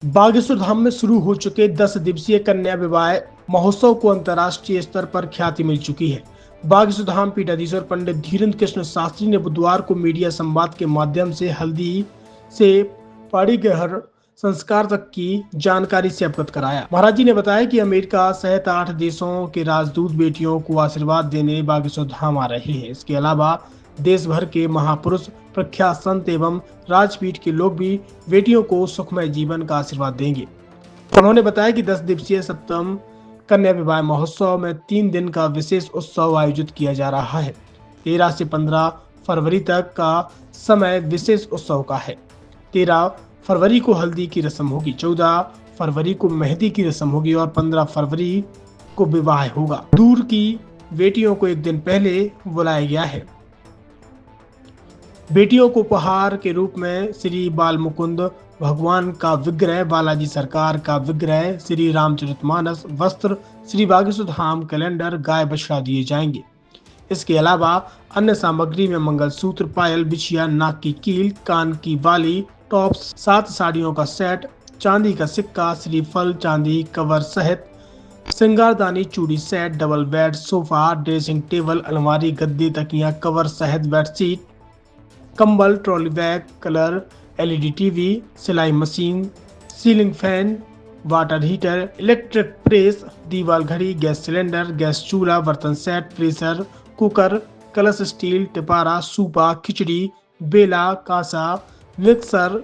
बागेश्वर धाम में शुरू हो चुके 10 दिवसीय कन्या विवाह महोत्सव को अंतर्राष्ट्रीय स्तर पर ख्याति मिल चुकी है। बागेश्वर धाम पीठाधीश्वर पंडित धीरेन्द्र कृष्ण शास्त्री ने बुधवार को मीडिया संवाद के माध्यम से हल्दी से पाड़ी के हर संस्कार तक की जानकारी से अवगत कराया। महाराज जी ने बताया कि अमेरिका सहित 8 देशों के राजदूत बेटियों को आशीर्वाद देने बागेश्वर धाम आ रहे हैं। इसके अलावा देश भर के महापुरुष, प्रख्यात संत एवं राजपीठ के लोग भी बेटियों को सुखमय जीवन का आशीर्वाद देंगे। उन्होंने बताया कि 10 दिवसीय सप्तम कन्या विवाह महोत्सव में 3 दिन का विशेष उत्सव आयोजित किया जा रहा है। 13 से 15 फरवरी तक का समय विशेष उत्सव का है। 13 फरवरी को हल्दी की रस्म होगी, 14 फरवरी को मेहंदी की रस्म होगी और 15 फरवरी को विवाह होगा। दूर की बेटियों को एक दिन पहले बुलाया गया है। बेटियों को उपहार के रूप में श्री बाल मुकुंद भगवान का विग्रह, बालाजी सरकार का विग्रह, श्री रामचरितमानस, वस्त्र, श्री बागेश्वर धाम कैलेंडर, गाय बछड़ा दिए जाएंगे। इसके अलावा अन्य सामग्री में मंगलसूत्र, पायल, बिछिया, नाक की कील, कान की बाली, टॉप्स, 7 साड़ियों का सेट, चांदी का सिक्का, श्रीफल, चांदी कवर सहित श्रृंगारदानी, चूड़ी set, double bed, sofa, dressing table, अलमारी, गद्दे, तकिया, कवर सहित बेडशीट, कंबल, trolley bag, colour, LED TV, सिलाई machine, ceiling fan, water heater, electric press, दीवार घड़ी, गैस सिलेंडर, गैस चूल्हा, बर्तन सेट, प्रेशर कुकर, कलश स्टील, टिपारा, सूपा, खिचड़ी, बेला, कांसा, मिक्सर,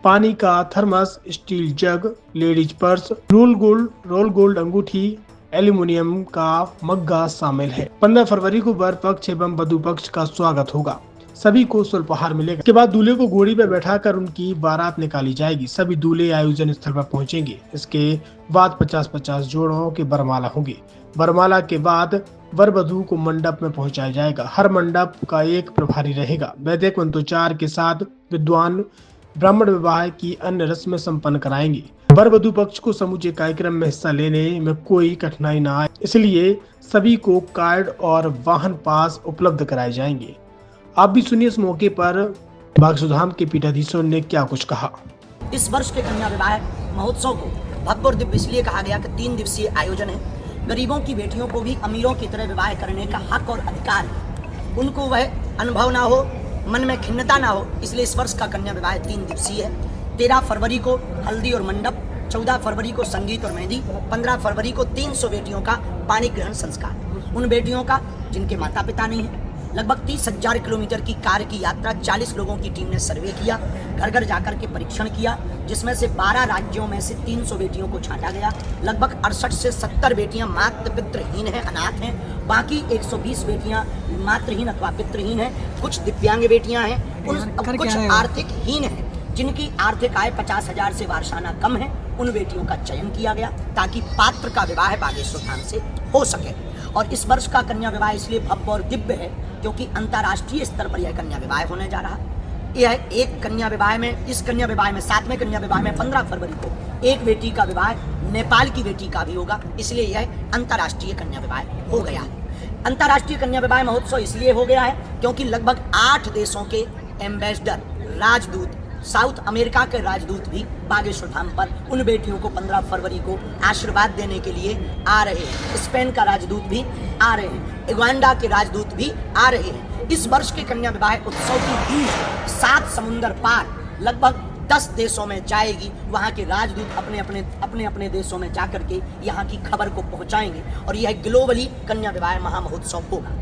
पानी का thermos, steel jug, ladies purse, roll gold अंगूठी, एल्यूमिनियम का मग्गा शामिल है। 15 फरवरी को वर पक्ष एवं वधु पक्ष का स्वागत होगा। सभी को स्वल्पहार मिलेगा। इसके बाद दूल्हे को घोड़ी पर बैठाकर उनकी बारात निकाली जाएगी। सभी दूल्हे आयोजन स्थल पर पहुंचेंगे। इसके बाद 50-50 जोड़ों के बरमाला होंगे। बरमाला के बाद वर वधु को मंडप में पहुंचाया जाएगा। हर मंडप का एक प्रभारी रहेगा। वैदिक मंत्रोच्चार के साथ विद्वान ब्राह्मण विवाह की अन्य रस्में संपन्न कराएंगे। वर वधु पक्ष को समूचे कार्यक्रम में हिस्सा लेने में कोई कठिनाई न आए, इसलिए सभी को कार्ड और वाहन पास उपलब्ध कराए जाएंगे। आप भी सुनिए इस मौके पर बागेश्वर धाम के पीठाधीश्वर ने क्या कुछ कहा। इस वर्ष के कन्या विवाह महोत्सव को भव्य और दिव्य इसलिए कहा गया कि 3 दिवसीय आयोजन है। गरीबों की बेटियों को भी अमीरों की तरह विवाह करने का हक और अधिकार है। उनको वह अनुभव ना हो, मन में खिन्नता ना हो, इसलिए इस वर्ष का कन्या विवाह 3 दिवसीय है। 13 फरवरी को हल्दी और मंडप, 14 फरवरी को संगीत और मेहंदी, 15 फरवरी को 300 बेटियों का पाणी ग्रहण संस्कार। उन बेटियों का जिनके माता पिता नहीं है। लगभग 30,000 किलोमीटर की कार की यात्रा 40 लोगों की टीम ने सर्वे किया, घर घर जाकर के परीक्षण किया, जिसमें से 12 राज्यों में से 300 बेटियों को छांटा गया। लगभग 68 से 70 बेटियां मातृ पितृहीन हैं, अनाथ हैं। बाकी 120 बेटियां मातृहीन अथवा पितृहीन हैं। कुछ दिव्यांग बेटियां हैं, कुछ आर्थिक हीन हैं, जिनकी आर्थिक आय 50,000 से वार्षाना कम है। उन बेटियों का चयन किया गया ताकि पात्र का विवाह बागेश्वर धाम से हो सके। और इस वर्ष का कन्या विवाह इसलिए भव्य और दिव्य है क्योंकि अंतर्राष्ट्रीय स्तर पर यह कन्या विवाह होने जा रहा है। यह एक कन्या विवाह में, इस कन्या विवाह में, 7वें कन्या विवाह में 15 फरवरी को एक बेटी का विवाह नेपाल की बेटी का भी होगा, इसलिए यह अंतर्राष्ट्रीय कन्या विवाह हो गया है। अंतर्राष्ट्रीय कन्या विवाह महोत्सव इसलिए हो गया है क्योंकि लगभग 8 देशों के एम्बेसडर, राजदूत, साउथ अमेरिका के राजदूत भी बागेश्वर धाम पर उन बेटियों को 15 फरवरी को आशीर्वाद देने के लिए आ रहे हैं। स्पेन का राजदूत भी आ रहे हैं, युगांडा के राजदूत भी आ रहे हैं। इस वर्ष के कन्या विवाह उत्सव की गूंज 7 समुंदर पार लगभग 10 देशों में जाएगी। वहाँ के राजदूत अपने अपने देशों में जाकर के यहाँ की खबर को पहुँचाएंगे और यह ग्लोबली कन्या विवाह महामहोत्सव होगा।